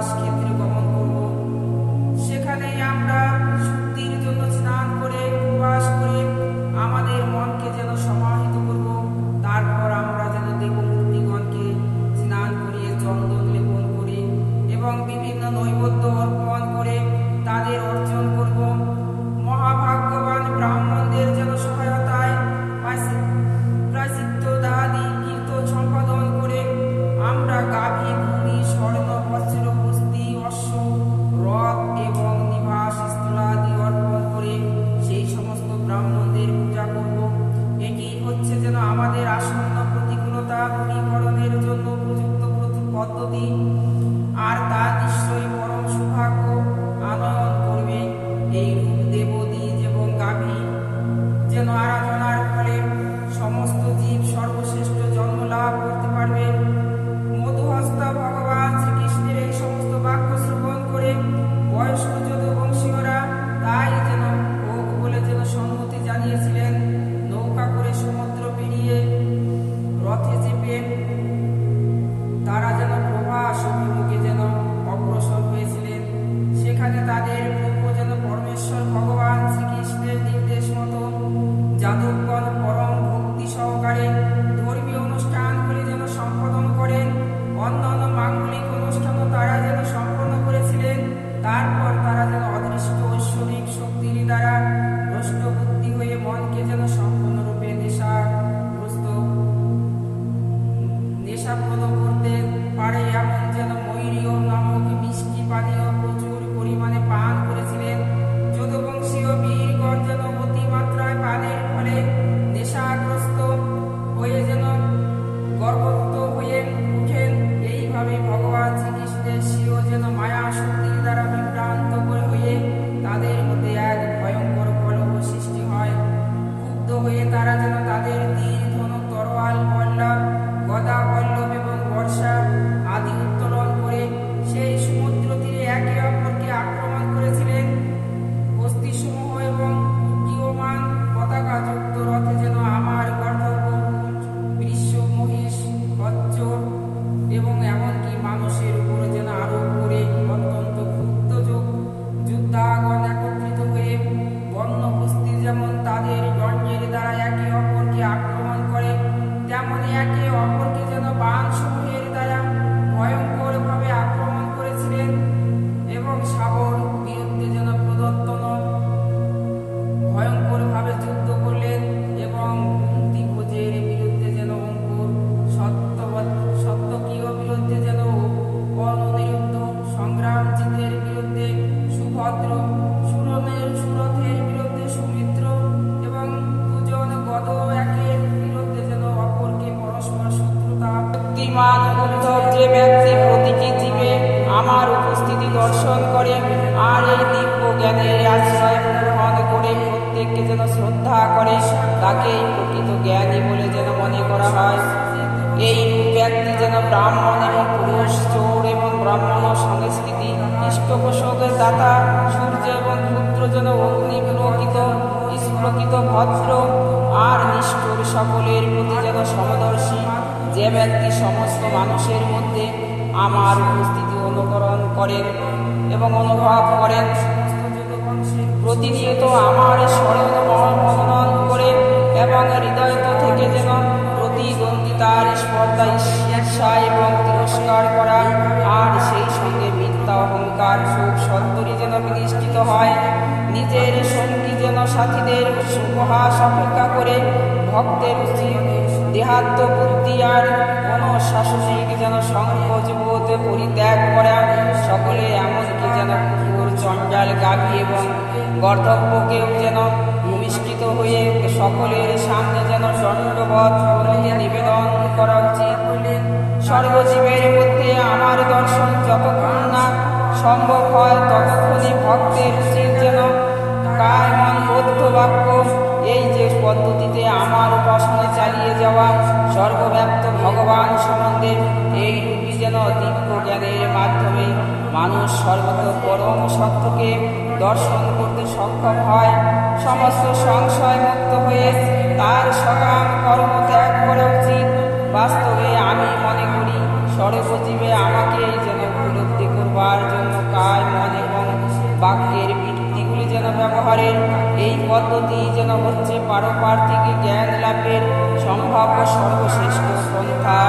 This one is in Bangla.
নিবাস ক্ষেত্রে গমন করব। সেখানেই আমরা শুদ্ধির জন্য স্নান করে উপবাস করে আমাদের মনকে যেন সমাহিত করব। তারপর আমরা যেন দেবমূর্তিগণকে স্নান করিয়ে চন্দন লেপন করে এবং বিভিন্ন নৈবেদ্য অর্পণ করে তাদের অর্জন করব। মহাভাগ্যবান ব্রাহ্মণদের যেন সহায়তায় প্রায়শ্চিত্ত দাদি কীর্তন সম্পাদন করে আমরা গাভী, ভূমি, স্বর্ণ, বজ্র, হস্তি, অশ্ব, রথ এবং নিবাস স্থলাদি অর্পণ করে সেই সমস্ত ব্রাহ্মণদের পূজা করব। এটি হচ্ছে যেন আমাদের আসন্ন প্রতিকূলতা দূরীকরণের জন্য উপযুক্ত পদ্ধতি, আর তা নিশ্চয়ই পরম সৌভাগ্য আনয়ন করবে। এই রূপ দেবদ্বীজ এবং গাভী যেন আরাধনার ফলে সমস্ত জীব সর্বশ্রেষ্ঠ জন্ম লাভ করতে পারবে। মধুহস্তা ভগবান শ্রীকৃষ্ণের এই সমস্ত বাক্য শ্রবণ করে বয়স্ক যদুবংশীয়রা তাই যেন ভোগ বলে যেন সম্মতি জানিয়েছিলেন। নৌকা করে সমুদ্র পেরিয়ে রথে চেপে তারা যেন প্রভাস অভিমুখে যেন অগ্রসর হয়েছিলেন। সেখানে তাদের প্রভু যেন পরমেশ্বর ভগবান শ্রীকৃষ্ণের নির্দেশ মতো যাদবগণ পরম ভক্তি সহকারে ধর্মীয় অনুষ্ঠানগুলি যেন সম্পাদন করেন। অন্যান্য মাঙ্গলিক অনুষ্ঠানও তারা যেন সম্পন্ন করেছিলেন। তারপর তারা যেন অদৃষ্ট ঐশ্বরিক শক্তির দ্বারা ভ্রষ্ট বুদ্ধি হয়ে মনকে যেন সম্পূর্ণরূপে নেশাপ্রদ করতে পারে এমন যেন ময়ূরীয় নামক মিষ্টি পানীয় প্রচুর পরিমাণে পান করেছিলেন। যদুবংশীয় বীরগণ যেন অতিমাত্রায় পানের ফলে নেশাগ্রস্ত হয়ে যেন গর্ভস্থ হয়ে উঠেন। এইভাবে ভগবান শ্রীকৃষ্ণের স্বীয় যেন মায়া শক্তির দ্বারা বিভ্রান্ত হয়ে তাদের মধ্যে এক ভয়ঙ্কর কলহ সৃষ্টি হয়। ক্ষুব্ধ হয়ে তারা যেন তাদের তীর, ধনুক, তরোয়াল, বল্লভ, গদা, বল্লভ এবং বর্ষা আদি উত্তোলন করে সেই সমুদ্র তীরে একে অপরকে আক্রমণ করেছিলেন। বস্তিসমূহ এবং উড্ডীয়মান পতাকাযুক্ত রথে যেন আমার গর্ধব, বৃষ, মহিষ, খচ্চর এবং এমনকি মানুষের উপর যেন আরোপ করে অত্যন্ত ক্ষুব্ধ যোদ্ধাগণ একত্রিত হয়ে বন্য হস্তি যেমন তাদের দণ্ডের দ্বারা একে অপরকে আক্রমণ করে, তেমনি একে অপরকে যেন বাণ সমূহের দ্বারা ভয়ঙ্কর ভাবে আক্রমণ করেছিলেন এবং শাবর বিরুদ্ধে যেন প্রদত্তন ভয়ঙ্কর ভাবে যুদ্ধ করলেন এবং কুন্তি ভোজের বিরুদ্ধে যেন অঙ্কুর, সত্যকীয় বিরুদ্ধে যেন অনিরুদ্ধ, সংগ্রামজিতের বিরুদ্ধে সুভদ্র, সুরথের বিরুদ্ধে সুমিত্র এবং দুজন গদ একের বিরুদ্ধে যেন অপরকে পরস্পর শত্রুতা। বুদ্ধিমান উদ্ধব যে ব্যক্তি প্রতিটি জীবে আমার উপস্থিতি দর্শন করে আর এই দিব্য জ্ঞানের আশ্রয় গ্রহণ করে প্রত্যেককে যেন শ্রদ্ধা করে, তাকেই প্রকৃত জ্ঞানী বলে যেন মনে করা হয়। এই ব্যক্তি যেন ব্রাহ্মণ এবং পুরুষ, চোর এবং ব্রাহ্মণ সংস্কৃতি, পৃষ্ঠপোষকের দাতা, সূর্য এবং পুত্র যেন অগ্নি পুলকিত, স্ফুলিত, ভদ্র আর নিষ্ঠুর সকলের প্রতি যেন সমদর্শী। যে ব্যক্তি সমস্ত মানুষের মধ্যে আমার উপস্থিতি অনুকরণ করেন এবং অনুভব করেন, প্রতিনিয়ত আমার স্মরণ মনন করে এবং হৃদয় থেকে যেন প্রতিদ্বন্দ্বিতার স্পর্ধা, ঈর্ষা এবং তিরস্কার করা আর সেই সঙ্গে মিথ্যা অহংকার খুব সত্তরই যেন বিনিষ্ঠিত হয়। নিজের সঙ্গী যেন সাথীদের উপহাস অপেক্ষা করে ভক্তের উচিত দেহাত্ম বুদ্ধি আর অনুশাসনিক যেন সংকোচবোধ পরিত্যাগ করা। সকলে এমনকি যেন কুকুর, চণ্ডাল, গাভী এবং গর্ধব্যকেও যেন ভূমিষ্ঠিত হয়ে সকলের সামনে যেন দণ্ডবৎ নিবেদন করা উচিত। সর্বজীবের মধ্যে আমার দর্শন যতক্ষণ না সম্ভব হয় ততক্ষণই ভক্তের উচিত যেন কায়, মন, বৌদ্ধ বাক্য এই যে পদ্ধতিতে আমার উপাসনা চালিয়ে যাওয়া সর্বব্যাপ্ত ভগবান সম্বন্ধে এই রূপী যেন দিব্য জ্ঞানের মাধ্যমে মানুষ সর্বত পরম সত্যকে দর্শন করতে সক্ষম হয়। সমস্ত সংশয় মুক্ত হয়ে তার সকাম কর্ম ত্যাগ করা উচিত। বাস্তবে আমি মনে করি সর্বজীবে আমাকে যেন উপলব্ধি করতে করবার জন্য কায় মন এবং বাক্যের ভিত্তিগুলি যেন ব্যবহারের এই পদ্ধতি যেন হচ্ছে পারপার্থিক জ্ঞান লাভের সম্ভাব্য সর্বশ্রেষ্ঠ পন্থা।